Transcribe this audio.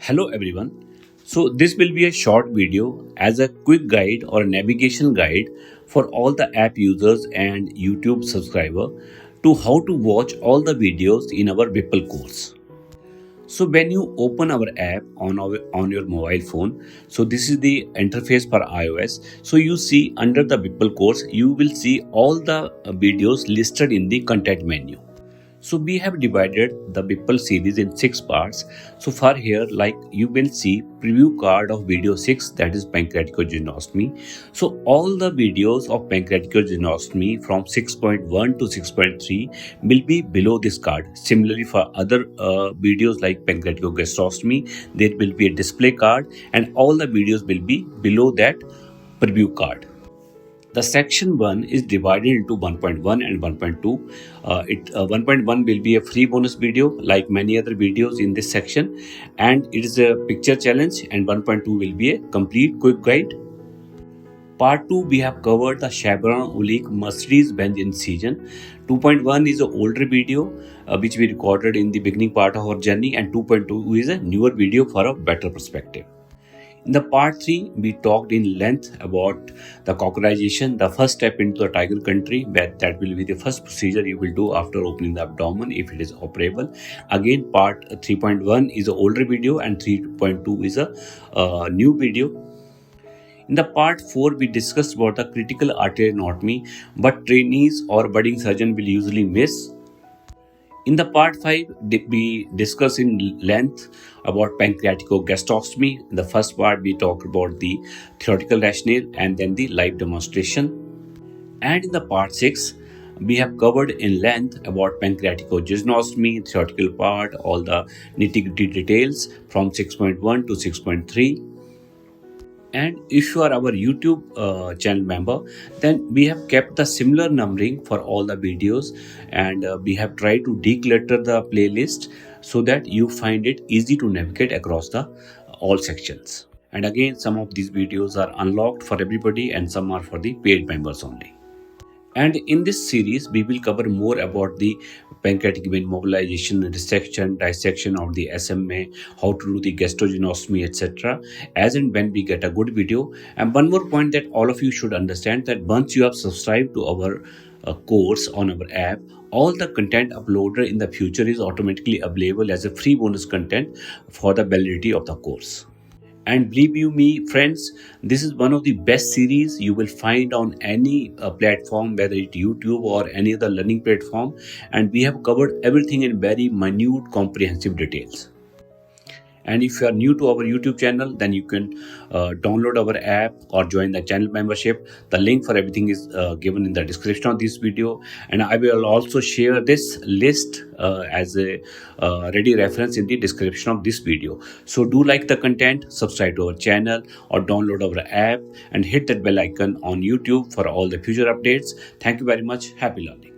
Hello everyone. So this will be a short video as a quick guide or a navigation guide for all the app users and YouTube subscriber to how to watch all the videos in our Whipple course. So when you open our app on your mobile phone, so this is the interface for iOS. So you see under the Whipple course, you will see all the videos listed in the content menu. So we have divided the Whipple series in 6 parts. So for here, like you will see preview card of video 6, that is Pancreaticoduodenectomy. So all the videos of Pancreaticoduodenectomy from 6.1 to 6.3 will be below this card. Similarly for other videos like Pancreaticogastroscopy, there will be a display card and all the videos will be below that preview card. The section 1 is divided into 1.1 and 1.2. 1.1 will be a free bonus video like many other videos in this section, and it is a picture challenge, and 1.2 will be a complete quick guide. Part 2, we have covered the Chevron Mercedes-Benz Incision. 2.1 is an older video which we recorded in the beginning part of our journey, and 2.2 is a newer video for a better perspective. In the part 3, we talked in length about the Kocherisation, the first step into the tiger country, that will be the first procedure you will do after opening the abdomen if it is operable. Again, part 3.1 is an older video and 3.2 is a new video. In the part 4, we discussed about the critical arterial anatomy, but trainees or budding surgeon will usually miss. In the part 5, we discuss in length about pancreaticogastroscopy. In the first part, we talked about the theoretical rationale and then the live demonstration. And in the part 6, we have covered in length about pancreaticoduodenectomy, theoretical part, all the nitty-gritty details from 6.1 to 6.3. And if you are our YouTube channel member, then we have kept the similar numbering for all the videos, and we have tried to declutter the playlist so that you find it easy to navigate across the all sections. And again, some of these videos are unlocked for everybody and some are for the paid members only. And in this series, we will cover more about the pancreatic vein mobilization, resection, dissection of the SMA, how to do the gastrogenoscopy, etc. as and when we get a good video. And one more point that all of you should understand, that once you have subscribed to our course on our app, all the content uploaded in the future is automatically available as a free bonus content for the validity of the course. And believe you me, friends, this is one of the best series you will find on any platform, whether it's YouTube or any other learning platform. And we have covered everything in very minute, comprehensive details. And if you are new to our YouTube channel, then you can download our app or join the channel membership. The link for everything is given in the description of this video. And I will also share this list as a ready reference in the description of this video. So do like the content, subscribe to our channel or download our app and hit that bell icon on YouTube for all the future updates. Thank you very much. Happy learning.